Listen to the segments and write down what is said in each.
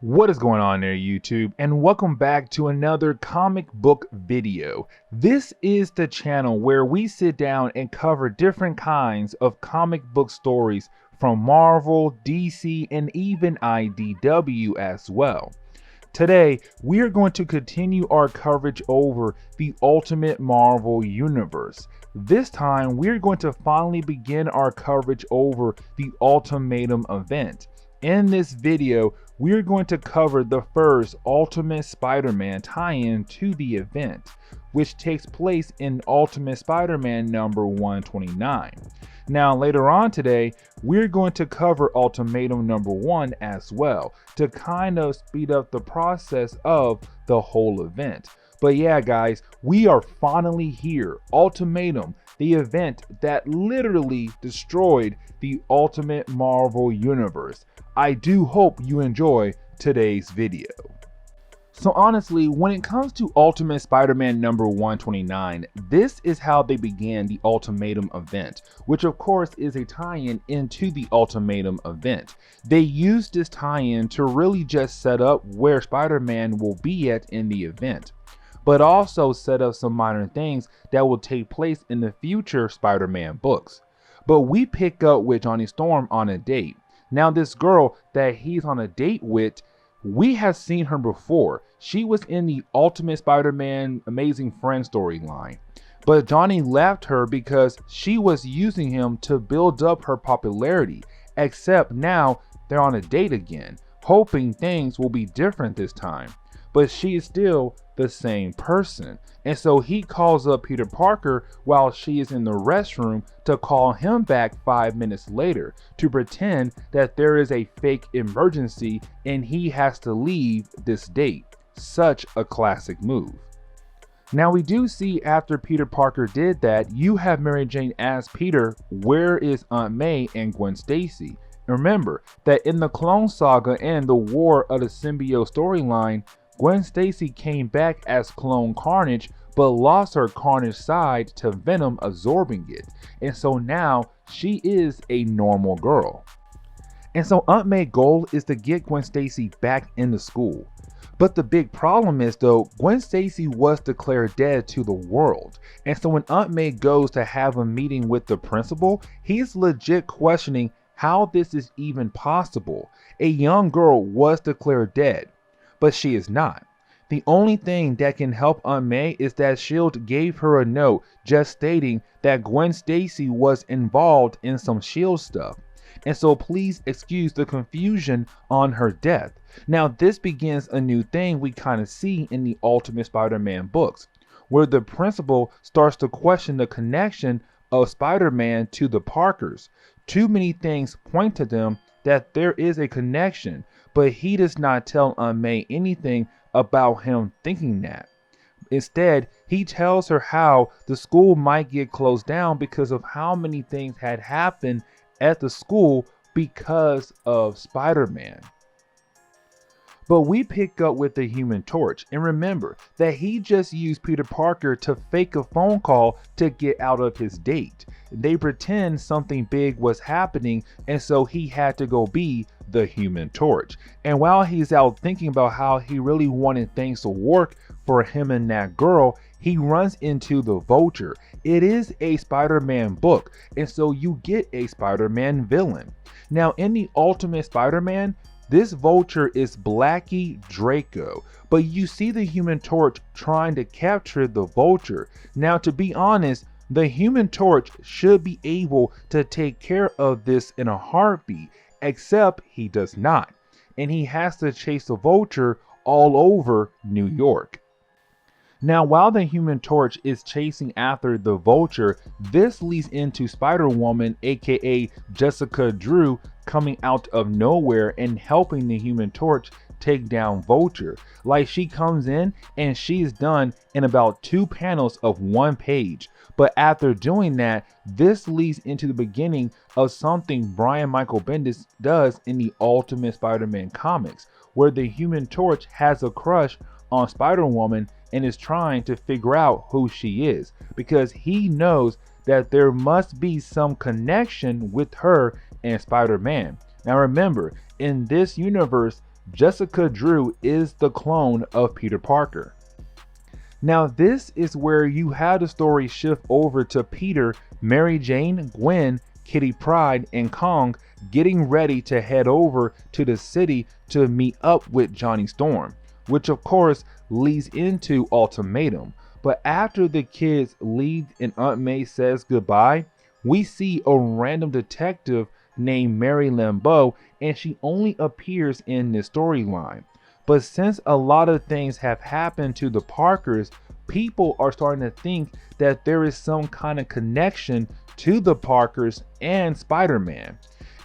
What is going on there, YouTube? And welcome back to another comic book video. This is the channel where we sit down and cover different kinds of comic book stories from Marvel, DC, and even IDW as well. Today, we are going to continue our coverage over the Ultimate Marvel Universe. This time, we're going to finally begin our coverage over the Ultimatum event. In this video, we're going to cover the first Ultimate Spider-Man tie-in to the event, which takes place in Ultimate Spider-Man number 129. Now later on today, we're going to cover Ultimatum number 1 as well, to kind of speed up the process of the whole event. But yeah guys, we are finally here. Ultimatum, the event that literally destroyed the Ultimate Marvel Universe. I do hope you enjoy today's video. So honestly, when it comes to Ultimate Spider-Man number 129, this is how they began the Ultimatum event, which of course is a tie-in into the Ultimatum event. They used this tie-in to really just set up where Spider-Man will be at in the event, but also set up some minor things that will take place in the future Spider-Man books. But we pick up with Johnny Storm on a date. Now this girl that he's on a date with, we have seen her before. She was in the Ultimate Spider-Man Amazing Friend storyline. But Johnny left her because she was using him to build up her popularity. Except now they're on a date again, hoping things will be different this time. But she is still the same person. And so he calls up Peter Parker while she is in the restroom to call him back 5 minutes later to pretend that there is a fake emergency and he has to leave this date. Such a classic move. Now we do see after Peter Parker did that, you have Mary Jane ask Peter, where is Aunt May and Gwen Stacy? Remember that in the Clone Saga and the War of the Symbiote storyline, Gwen Stacy came back as Clone Carnage, but lost her Carnage side to Venom absorbing it. And so now she is a normal girl. And so Aunt May's goal is to get Gwen Stacy back into school. But the big problem is though, Gwen Stacy was declared dead to the world. And so when Aunt May goes to have a meeting with the principal, he's legit questioning how this is even possible. A young girl was declared dead, but she is not. The only thing that can help Aunt May is that S.H.I.E.L.D. gave her a note just stating that Gwen Stacy was involved in some S.H.I.E.L.D. stuff. And so please excuse the confusion on her death. Now this begins a new thing we kind of see in the Ultimate Spider-Man books, where the principal starts to question the connection of Spider-Man to the Parkers. Too many things point to them that there is a connection, but he does not tell Aunt May anything about him thinking that. Instead, he tells her how the school might get closed down because of how many things had happened at the school because of Spider-Man. But we pick up with the Human Torch, and remember that he just used Peter Parker to fake a phone call to get out of his date. They pretend something big was happening, and so he had to go be the Human Torch. And while he's out thinking about how he really wanted things to work for him and that girl, he runs into the Vulture. It is a Spider-Man book, and so you get a Spider-Man villain. Now in the Ultimate Spider-Man, this Vulture is Blackie Draco, but you see the Human Torch trying to capture the Vulture. Now to be honest, the Human Torch should be able to take care of this in a heartbeat, except he does not, and he has to chase the Vulture all over New York. Now while the Human Torch is chasing after the Vulture, this leads into Spider-Woman aka Jessica Drew coming out of nowhere and helping the Human Torch take down Vulture. Like she comes in and she's done in about 2 panels of 1 page. But after doing that, this leads into the beginning of something Brian Michael Bendis does in the Ultimate Spider-Man comics, where the Human Torch has a crush on Spider-Woman and is trying to figure out who she is, because he knows that there must be some connection with her and Spider-Man. Now remember, in this universe, Jessica Drew is the clone of Peter Parker. Now this is where you have the story shift over to Peter, Mary Jane, Gwen, Kitty Pryde, and Kong getting ready to head over to the city to meet up with Johnny Storm, which of course leads into Ultimatum. But after the kids leave and Aunt May says goodbye, we see a random detective named Mary Lambeau, and she only appears in this storyline. But since a lot of things have happened to the Parkers, people are starting to think that there is some kind of connection to the Parkers and Spider-Man.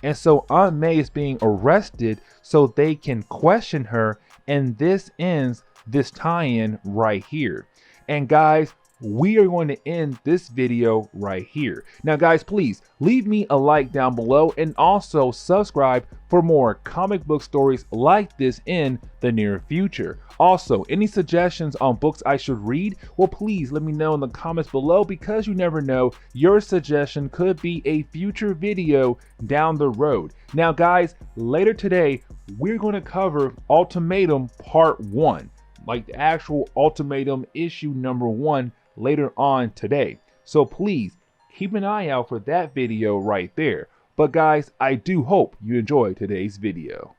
And so Aunt May is being arrested so they can question her, and this ends this tie-in right here. And guys, we are going to end this video right here. Now guys, please leave me a like down below and also subscribe for more comic book stories like this in the near future. Also, any suggestions on books I should read? Well, please let me know in the comments below, because you never know, your suggestion could be a future video down the road. Now guys, later today, we're going to cover Ultimatum Part 1, like the actual Ultimatum issue number 1 later on today. So please keep an eye out for that video right there. But guys, I do hope you enjoyed today's video.